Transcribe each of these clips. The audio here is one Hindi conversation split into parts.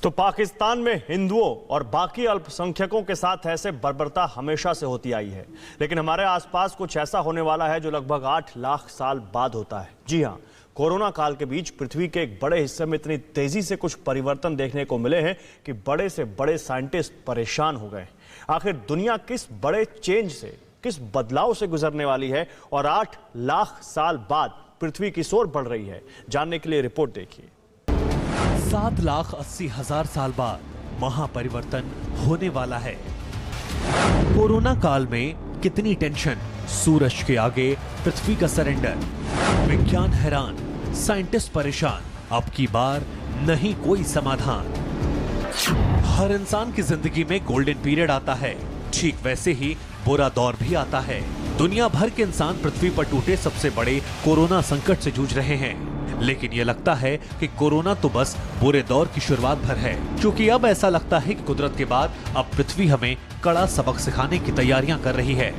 तो पाकिस्तान में हिंदुओं और बाकी अल्पसंख्यकों के साथ ऐसे बर्बरता हमेशा से होती आई है, लेकिन हमारे आसपास कुछ ऐसा होने वाला है जो लगभग 8 लाख साल बाद होता है। जी हां, कोरोना काल के बीच पृथ्वी के एक बड़े हिस्से में इतनी तेजी से कुछ परिवर्तन देखने को मिले हैं कि बड़े से बड़े साइंटिस्ट परेशान हो गए। आखिर दुनिया किस बड़े चेंज से, किस बदलाव से गुजरने वाली है और 8 लाख साल बाद पृथ्वी किस ओर बढ़ रही है, जानने के लिए रिपोर्ट देखिए। 7,80,000 साल बाद महापरिवर्तन होने वाला है। कोरोना काल में कितनी टेंशन, सूरज के आगे पृथ्वी का सरेंडर, विज्ञान हैरान, साइंटिस्ट परेशान, अब की बार नहीं कोई समाधान। हर इंसान की जिंदगी में गोल्डन पीरियड आता है, ठीक वैसे ही बुरा दौर भी आता है। दुनिया भर के इंसान पृथ्वी पर टूटे सबसे बड़े कोरोना संकट से जूझ रहे हैं, लेकिन ये लगता है कि कोरोना तो बस बुरे दौर की शुरुआत भर है, क्योंकि अब ऐसा लगता है कि कुदरत के बाद अब पृथ्वी हमें कड़ा सबक सिखाने की तैयारियां कर रही है।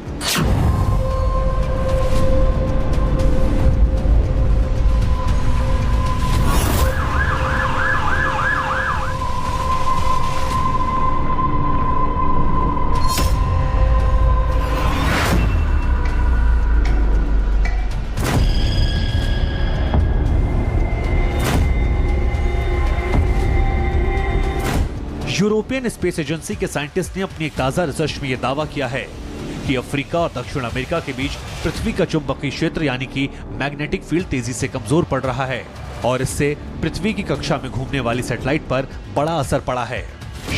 यूरोपियन स्पेस एजेंसी के साइंटिस्ट ने अपनी एक ताजा रिसर्च में यह दावा किया है कि अफ्रीका और दक्षिण अमेरिका के बीच पृथ्वी का चुंबकीय क्षेत्र यानी कि मैग्नेटिक फील्ड तेजी से कमजोर पड़ रहा है और इससे पृथ्वी की कक्षा में घूमने वाली सैटेलाइट पर बड़ा असर पड़ा है।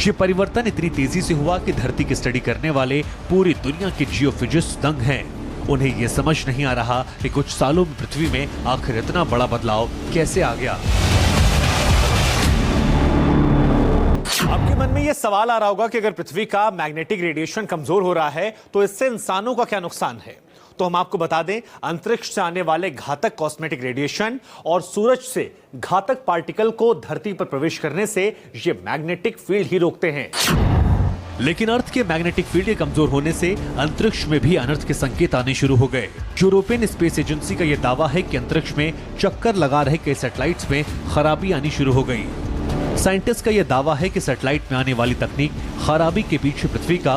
ये परिवर्तन इतनी तेजी से हुआ कि धरती की स्टडी करने वाले पूरी दुनिया के जियोफिजिस्ट दंग हैं। उन्हें यह समझ नहीं आ रहा कि कुछ सालों में पृथ्वी में आखिर इतना बड़ा बदलाव कैसे आ गया। आपके मन में यह सवाल आ रहा होगा कि अगर पृथ्वी का मैग्नेटिक रेडिएशन कमजोर हो रहा है तो इससे इंसानों का क्या नुकसान है। तो हम आपको बता दें, अंतरिक्ष से आने वाले घातक कॉस्मेटिक रेडिएशन और सूरज से घातक पार्टिकल को धरती पर प्रवेश करने से ये मैग्नेटिक फील्ड ही रोकते हैं। लेकिन अर्थ के मैग्नेटिक फील्ड के कमजोर होने से अंतरिक्ष में भी अनर्थ के संकेत आने शुरू हो गए। यूरोपियन स्पेस एजेंसी का यह दावा है कि अंतरिक्ष में चक्कर लगा रहे कई सैटेलाइट्स में खराबी आनी शुरू हो गई। साइंटिस्ट का यह दावा है कि सैटेलाइट में आने वाली तकनीक खराबी के पीछे पृथ्वी का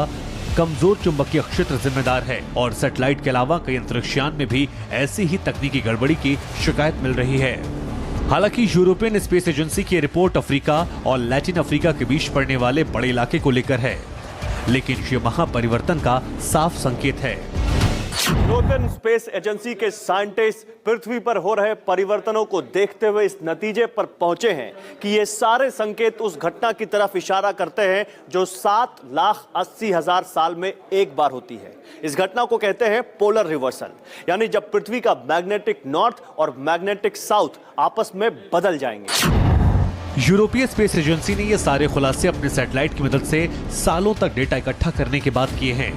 कमजोर चुंबकीय क्षेत्र जिम्मेदार है और सैटेलाइट के अलावा कई अंतरिक्षयान में भी ऐसी ही तकनीकी गड़बड़ी की शिकायत मिल रही है। हालांकि यूरोपियन स्पेस एजेंसी की रिपोर्ट अफ्रीका और लैटिन अफ्रीका के बीच पड़ने वाले बड़े इलाके को लेकर है, लेकिन ये महापरिवर्तन का साफ संकेत है। यूरोपियन स्पेस एजेंसी के साइंटिस्ट पृथ्वी पर हो रहे परिवर्तनों को देखते हुए इस नतीजे पर पहुंचे हैं कि ये सारे संकेत उस घटना की तरफ इशारा करते हैं जो 7,80,000 साल में एक बार होती है। इस घटना को कहते हैं पोलर रिवर्सल, यानी जब पृथ्वी का मैग्नेटिक नॉर्थ और मैग्नेटिक साउथ आपस में बदल जाएंगे। यूरोपीय स्पेस एजेंसी ने ये सारे खुलासे अपने सैटेलाइट की मदद से सालों तक डेटा इकट्ठा करने के बाद किए हैं।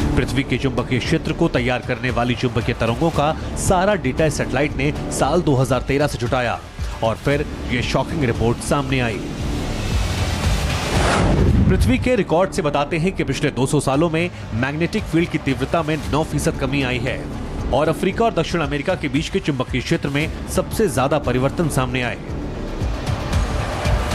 पृथ्वी के चुंबकीय क्षेत्र को तैयार करने वाली चुंबकीय तरंगों का सारा डेटा इस सैटेलाइट ने साल 2013 से जुटाया और फिर यह शॉकिंग रिपोर्ट सामने आई। पृथ्वी के रिकॉर्ड से बताते हैं कि पिछले 200 सालों में मैग्नेटिक फील्ड की तीव्रता में 9% कमी आई है और अफ्रीका और दक्षिण अमेरिका के बीच के चुंबकीय क्षेत्र में सबसे ज्यादा परिवर्तन सामने आए।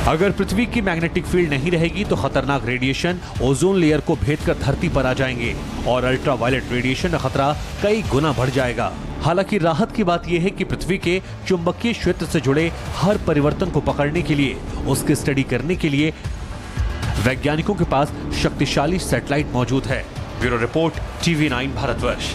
अगर पृथ्वी की मैग्नेटिक फील्ड नहीं रहेगी तो खतरनाक रेडिएशन ओजोन लेयर को भेदकर धरती पर आ जाएंगे और अल्ट्रावायलेट रेडिएशन का खतरा कई गुना बढ़ जाएगा। हालांकि राहत की बात यह है कि पृथ्वी के चुंबकीय क्षेत्र से जुड़े हर परिवर्तन को पकड़ने के लिए, उसकी स्टडी करने के लिए वैज्ञानिकों के पास शक्तिशाली सैटेलाइट मौजूद है। Bureau report, TV9 Bharatvarsh.